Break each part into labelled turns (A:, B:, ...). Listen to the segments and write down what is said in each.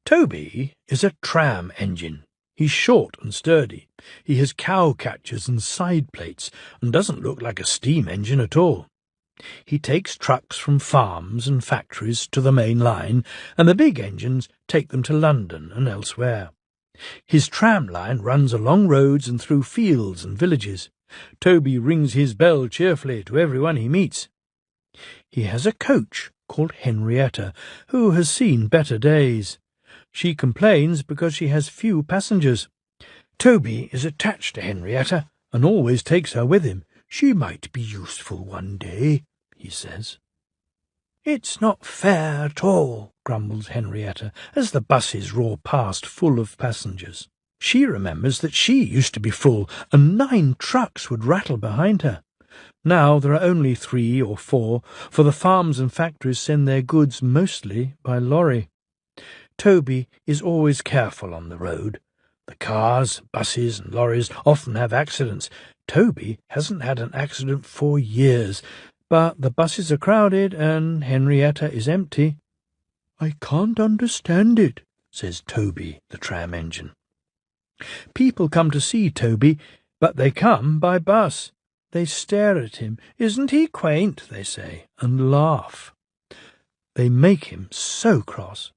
A: Toby is a tram engine. He's short and sturdy. He has cow catchers and side plates and doesn't look like a steam engine at all. He takes trucks from farms and factories to the main line, and the big engines take them to London and elsewhere. His tram line runs along roads and through fields and villages. Toby rings his bell cheerfully to everyone he meets. He has a coach called Henrietta, who has seen better days. She complains because she has few passengers. Toby is attached to Henrietta and always takes her with him. She might be useful one day, he says. It's not fair at all, grumbles Henrietta, as the buses roar past full of passengers. She remembers that she used to be full, and 9 trucks would rattle behind her. Now there are only 3 or 4, for the farms and factories send their goods mostly by lorry. Toby is always careful on the road. The cars, buses and lorries often have accidents. Toby hasn't had an accident for years, but the buses are crowded and Henrietta is empty. I can't understand it, says Toby, the tram engine. People come to see Toby, but they come by bus. They stare at him. Isn't he quaint, they say, and laugh. They make him so cross.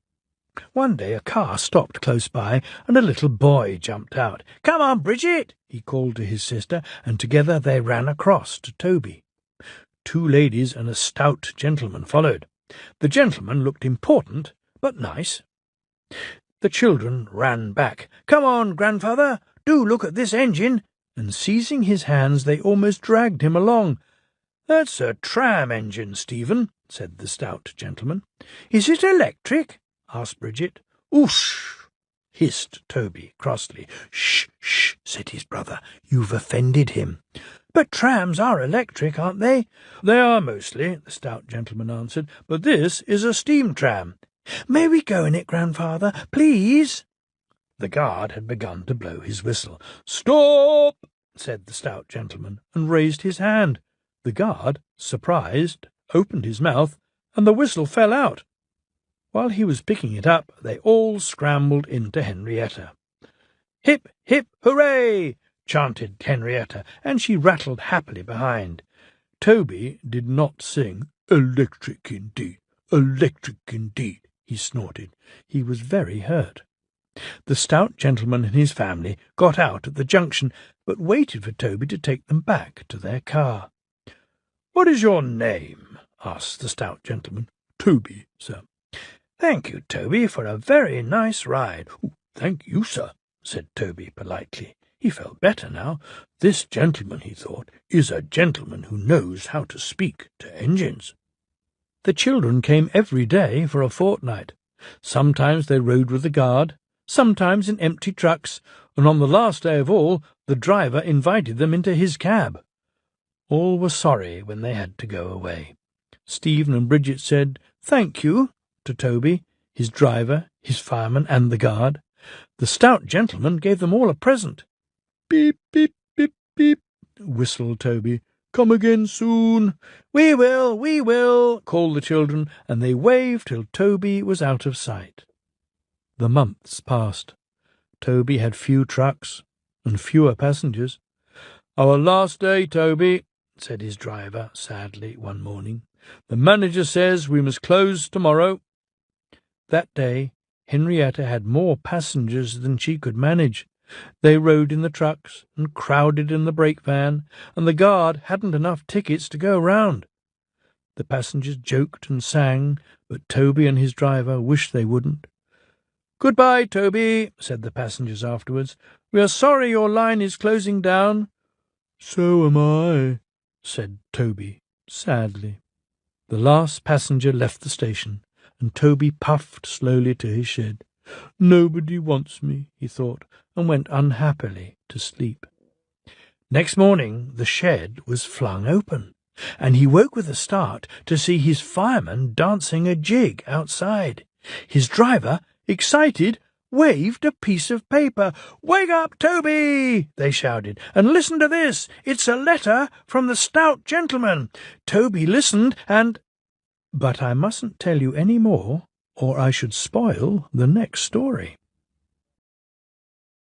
A: One day a car stopped close by, and a little boy jumped out. "Come on, Bridget," he called to his sister, and together they ran across to Toby. 2 ladies and a stout gentleman followed. The gentleman looked important, but nice. The children ran back. "Come on, grandfather, do look at this engine," and seizing his hands they almost dragged him along. "That's a tram engine, Stephen," said the stout gentleman. "Is it electric?" asked Bridget. "Oosh!" hissed Toby crossly. "Shh, shh," said his brother. "You've offended him." "But trams are electric, aren't they?" "They are mostly," the stout gentleman answered, "but this is a steam tram." "May we go in it, grandfather, please?" The guard had begun to blow his whistle. "Stop!" said the stout gentleman, and raised his hand. The guard, surprised, opened his mouth, and the whistle fell out. While he was picking it up, they all scrambled into Henrietta. "Hip, hip, hooray!" chanted Henrietta, and she rattled happily behind. Toby did not sing. "Electric indeed, electric indeed," he snorted. He was very hurt. The stout gentleman and his family got out at the junction, but waited for Toby to take them back to their car. "What is your name?" asked the stout gentleman. "Toby, sir." "Thank you, Toby, for a very nice ride." "Thank you, sir," said Toby politely. He felt better now. This gentleman, he thought, is a gentleman who knows how to speak to engines. The children came every day for a fortnight. Sometimes they rode with the guard, sometimes in empty trucks, and on the last day of all, the driver invited them into his cab. All were sorry when they had to go away. Stephen and Bridget said, "Thank you," to Toby, his driver, his fireman, and the guard. The stout gentleman gave them all a present. "Beep, beep, beep, beep," whistled Toby. "Come again soon." We will," called the children, and they waved till Toby was out of sight. The months passed. Toby had few trucks and fewer passengers. "Our last day, Toby," said his driver sadly one morning. "The manager says we must close tomorrow." That day Henrietta had more passengers than she could manage. They rode in the trucks and crowded in the brake van, and the guard hadn't enough tickets to go round. The passengers joked and sang, but Toby and his driver wished they wouldn't. "Goodbye, Toby," said the passengers afterwards. "We are sorry your line is closing down." "So am I," said Toby sadly. The last passenger left the station, and Toby puffed slowly to his shed. "Nobody wants me," he thought, and went unhappily to sleep. Next morning the shed was flung open, and he woke with a start to see his fireman dancing a jig outside. His driver, excited, waved a piece of paper. "Wake up, Toby!" they shouted, "and listen to this. It's a letter from the stout gentleman." Toby listened and— But I mustn't tell you any more, or I should spoil the next story.